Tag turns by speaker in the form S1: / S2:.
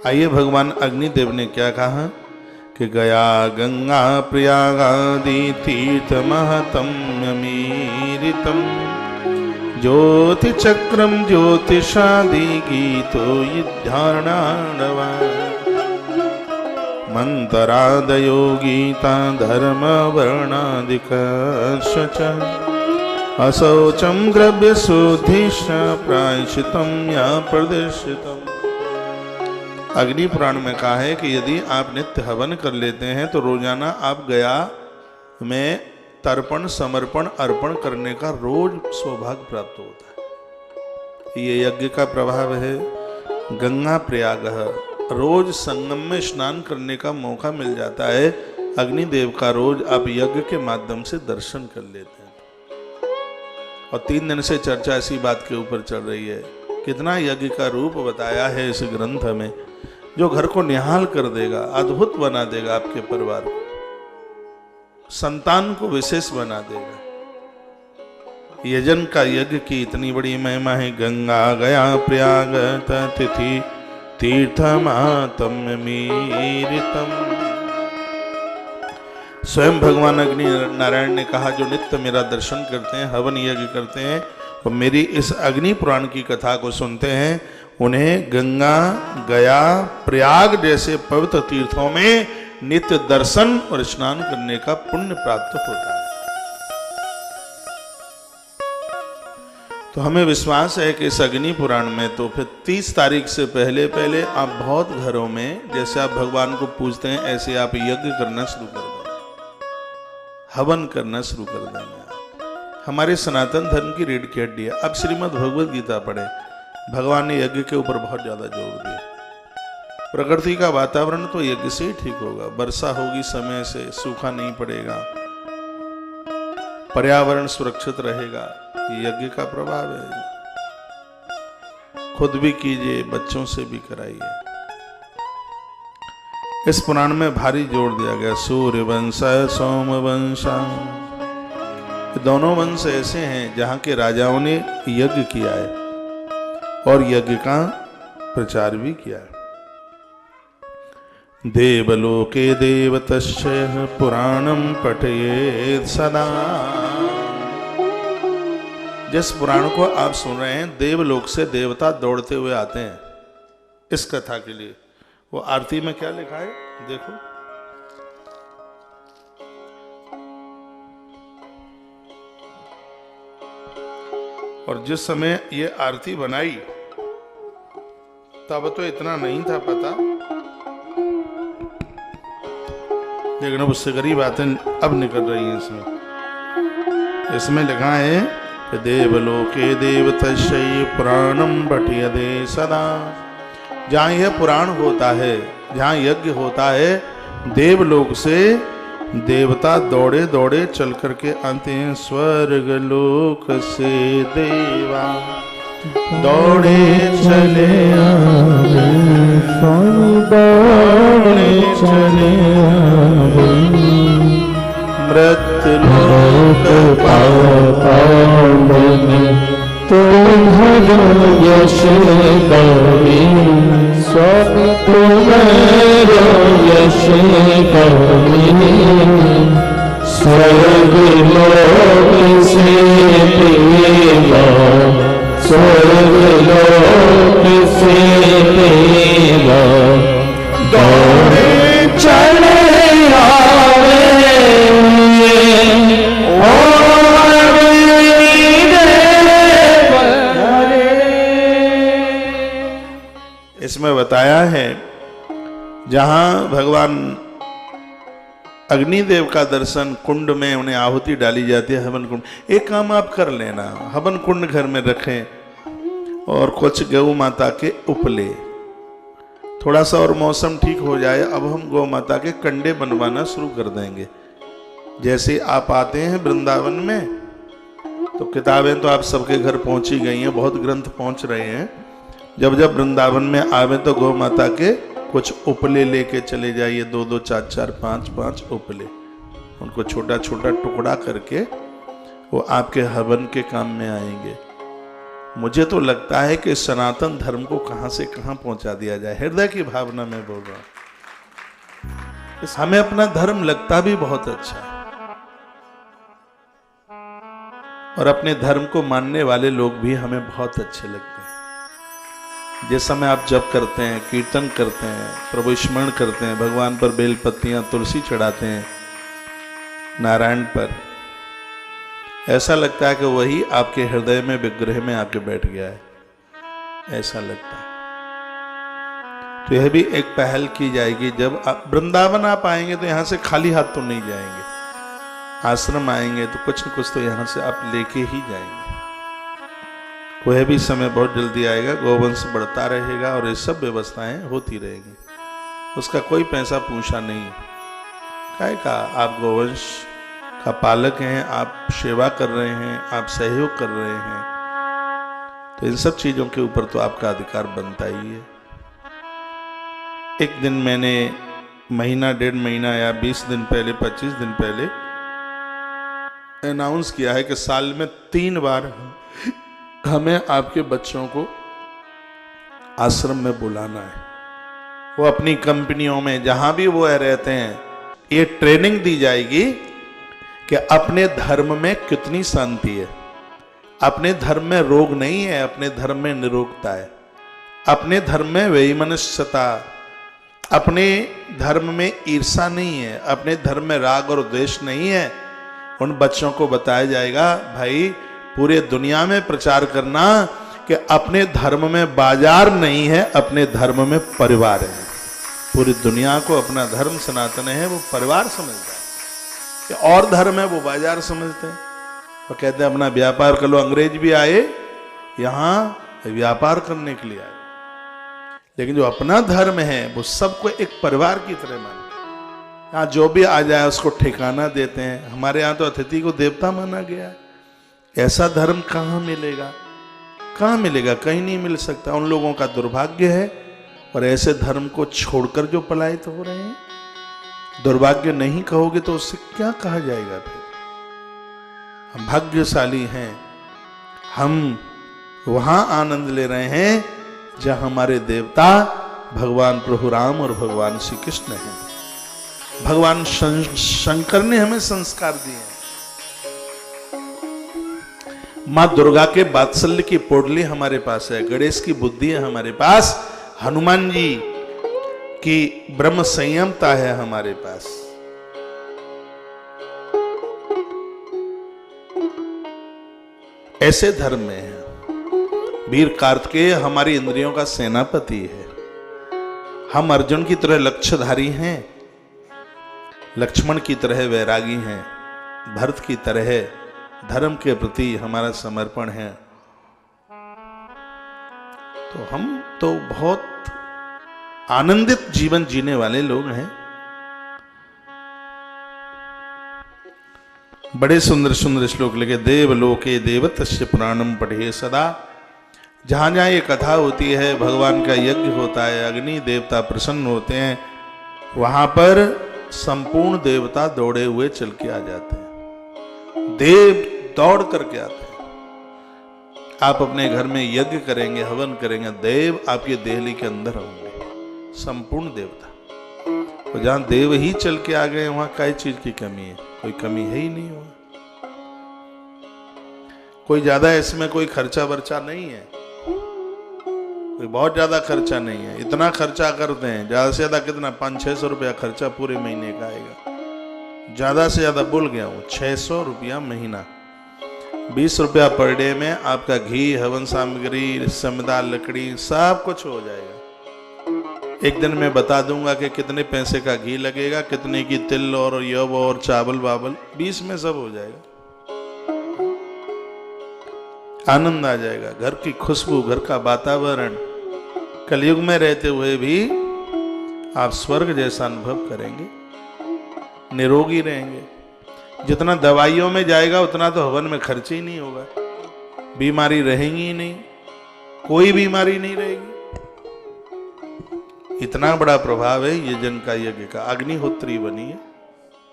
S1: आइए भगवान अग्निदेव ने क्या कहा कि गया गंगा प्रयागादि तीर्थ महतम मीरितम ज्योति चक्रम ज्योतिषादि गीतो युद्धार्णाडवा मंतरादयो गीता धर्म वर्णादिकश्च असौचम द्रव्य शुद्धिश्च प्रायश्चितम या प्रदर्शितम। अग्नि पुराण में कहा है कि यदि आप नित्य हवन कर लेते हैं तो रोजाना आप गया में तर्पण समर्पण अर्पण करने का रोज सौभाग्य प्राप्त होता है। ये यज्ञ का प्रभाव है। गंगा प्रयाग रोज संगम में स्नान करने का मौका मिल जाता है। अग्निदेव का रोज आप यज्ञ के माध्यम से दर्शन कर लेते हैं। और 3 दिन से चर्चा इसी बात के ऊपर चल रही है। कितना यज्ञ का रूप बताया है इस ग्रंथ में, जो घर को निहाल कर देगा, अद्भुत बना देगा, आपके परिवार को, संतान को विशेष बना देगा। यजन का यज्ञ की इतनी बड़ी महिमा है। गंगा गया प्रयाग तिथि तीर्थमातम मीरितम। स्वयं भगवान अग्नि नारायण ने कहा, जो नित्य मेरा दर्शन करते हैं, हवन यज्ञ करते हैं और मेरी इस अग्नि पुराण की कथा को सुनते हैं, उन्हें गंगा गया प्रयाग जैसे पवित्र तीर्थों में नित्य दर्शन और स्नान करने का पुण्य प्राप्त होता है। तो हमें विश्वास है कि इस अग्नि पुराण में तो फिर 30 तारीख से पहले पहले आप बहुत घरों में जैसे आप भगवान को पूजते हैं ऐसे आप यज्ञ करना शुरू कर देंगे, हवन करना शुरू कर देंगे। हमारे सनातन धर्म की रीढ़ की हड्डी है। अब श्रीमद् भगवद गीता पढ़े, भगवान ने यज्ञ के ऊपर बहुत ज्यादा जोर दिया। प्रकृति का वातावरण तो यज्ञ से ही ठीक होगा, वर्षा होगी समय से, सूखा नहीं पड़ेगा, पर्यावरण सुरक्षित रहेगा। यज्ञ का प्रभाव है। खुद भी कीजिए, बच्चों से भी कराइए। इस पुराण में भारी जोर दिया गया। सूर्य वंश सोम वंश, दोनों वंश ऐसे हैं जहां के राजाओं ने यज्ञ किया है और यज्ञ का प्रचार भी किया है। देवलोके देवतस्य पुराणम पठयेत् सदा। जिस पुराण को आप सुन रहे हैं, देवलोक से देवता दौड़ते हुए आते हैं इस कथा के लिए। वो आरती में क्या लिखा है देखो, और जिस समय ये आरती बनाई तब तो इतना नहीं था पता, लेकिन अब उससे गरीब बातें अब निकल रही हैं इसमें। इसमें लिखा है कि देवलोके देवतस्य पुराणम पठयते सदा। जहाँ यह पुराण होता है, जहाँ यज्ञ होता है, देवलोक से देवता दौड़े दौड़े चल करके आते हैं। स्वर्ग लोक से देवा दौड़े चले आवे, दौड़े चले आवे। मृत्यु लोक पाताल में तुम्हारा यश गावे, स्वामी तुम्हारा यश गावे। स्वर्ग लोक से देवा, स्वर्ग लोक से देवा दौड़े चले आवे। इसमें बताया है जहां भगवान अग्निदेव का दर्शन कुंड में उन्हें आहुति डाली जाती है, हवन कुंड। एक काम आप कर लेना, हवन कुंड घर में रखें और कुछ गौ माता के उपले, थोड़ा सा और मौसम ठीक हो जाए, अब हम गौ माता के कंडे बनवाना शुरू कर देंगे। जैसे आप आते हैं वृंदावन में तो किताबें तो आप सबके घर पहुंची गई हैं, बहुत ग्रंथ पहुंच रहे हैं। जब जब वृंदावन में आवे तो गौ माता के कुछ उपले लेके चले जाइए, 2-2, 4-4, 5-5 उपले। उनको छोटा छोटा टुकड़ा करके वो आपके हवन के काम में आएंगे। मुझे तो लगता है कि सनातन धर्म को कहां से कहां पहुंचा दिया जाए। हृदय की भावना में बोल रहा हूं। हमें अपना धर्म लगता भी बहुत अच्छा है और अपने धर्म को मानने वाले लोग भी हमें बहुत अच्छे लगते हैं। जिस समय आप जप करते हैं, कीर्तन करते हैं, प्रभु स्मरण करते हैं, भगवान पर बेल पत्तियां तुलसी चढ़ाते हैं, नारायण पर, ऐसा लगता है कि वही आपके हृदय में विग्रह में आके बैठ गया है, ऐसा लगता है। तो यह भी एक पहल की जाएगी। जब आप वृंदावन आप आएंगे तो यहां से खाली हाथ तो नहीं जाएंगे, आश्रम आएंगे तो कुछ न कुछ तो यहां से आप लेके ही जाएंगे। वह भी समय बहुत जल्दी आएगा, गोवंश बढ़ता रहेगा और ये सब व्यवस्थाएं होती रहेंगी, उसका कोई पैसा पूछा नहीं। क्या कहा, आप गोवंश का पालक हैं, आप सेवा कर रहे हैं, आप सहयोग कर रहे हैं, तो इन सब चीजों के ऊपर तो आपका अधिकार बनता ही है। एक दिन मैंने महीना, 1.5 महीना या 20 दिन पहले, 25 दिन पहले अनाउंस किया है कि साल में 3 बार हमें आपके बच्चों को आश्रम में बुलाना है। वो अपनी कंपनियों में जहां भी वो रहते हैं, ये ट्रेनिंग दी जाएगी कि अपने धर्म में कितनी शांति है, अपने धर्म में रोग नहीं है, अपने धर्म में निरोगता है, अपने धर्म में वैमनस्यता, अपने धर्म में ईर्षा नहीं है, अपने धर्म में राग और द्वेष नहीं है। उन बच्चों को बताया जाएगा, भाई पूरे दुनिया में प्रचार करना कि अपने धर्म में बाजार नहीं है, अपने धर्म में परिवार है। पूरी दुनिया को अपना धर्म सनातन है वो परिवार समझता है, कि और धर्म है वो बाजार समझते हैं। वो कहते हैं अपना व्यापार कर लो। अंग्रेज भी आए यहाँ व्यापार करने के लिए आए, लेकिन जो अपना धर्म है वो सबको एक परिवार की तरह मानते हैं। यहाँ जो भी आ जाए उसको ठिकाना देते हैं। हमारे यहाँ तो अतिथि को देवता माना गया है। ऐसा धर्म कहाँ मिलेगा, कहाँ मिलेगा, कहीं नहीं मिल सकता। उन लोगों का दुर्भाग्य है, और ऐसे धर्म को छोड़कर जो पलायित हो रहे हैं, दुर्भाग्य नहीं कहोगे तो उससे क्या कहा जाएगा। फिर हम भाग्यशाली हैं, हम वहां आनंद ले रहे हैं जहां हमारे देवता भगवान प्रभु राम और भगवान श्री कृष्ण हैं। भगवान शंकर ने हमें संस्कार दिए हैं। मां दुर्गा के वात्सल्य की पोटली हमारे पास है, गणेश की बुद्धि है हमारे पास, हनुमान जी की ब्रह्म संयमता है हमारे पास। ऐसे धर्म में है। वीर कार्तिकेय हमारी इंद्रियों का सेनापति है। हम अर्जुन की तरह लक्ष्यधारी हैं, लक्ष्मण की तरह वैरागी हैं, भरत की तरह धर्म के प्रति हमारा समर्पण है। तो हम तो बहुत आनंदित जीवन जीने वाले लोग हैं। बड़े सुंदर सुंदर श्लोक लिखे, देवलोके देवतस्य पुराणम पढ़े सदा। जहां जहां ये कथा होती है, भगवान का यज्ञ होता है, अग्नि देवता प्रसन्न होते हैं, वहां पर संपूर्ण देवता दौड़े हुए चल के आ जाते हैं, देव दौड़ करके आते हैं। आप अपने घर में यज्ञ करेंगे, हवन करेंगे, देव आपकी देहली के अंदर होंगे, संपूर्ण देवता। तो जहां देव ही चल के आ गए वहां कई चीज की कमी है, कोई कमी है ही नहीं। वहां कोई ज्यादा इसमें कोई खर्चा वर्चा नहीं है, कोई बहुत ज्यादा खर्चा नहीं है। इतना खर्चा करते हैं, ज्यादा से ज्यादा कितना 500-600 रुपया खर्चा पूरे महीने का आएगा। ज्यादा से ज्यादा बोल गया हूं, 600 रुपया महीना। 20 रुपया पर डे में आपका घी, हवन सामग्री, समिदा, लकड़ी सब कुछ हो जाएगा। एक दिन मैं बता दूंगा कि कितने पैसे का घी लगेगा, कितने की तिल और यव और चावल वावल, 20 में सब हो जाएगा। आनंद आ जाएगा, घर की खुशबू, घर का वातावरण। कलयुग में रहते हुए भी आप स्वर्ग जैसा अनुभव करेंगे, निरोगी रहेंगे। जितना दवाइयों में जाएगा उतना तो हवन में खर्च ही नहीं होगा। बीमारी रहेगी ही नहीं, कोई बीमारी नहीं रहेगी। इतना बड़ा प्रभाव है ये जन का यज्ञ का। अग्निहोत्री बनिए,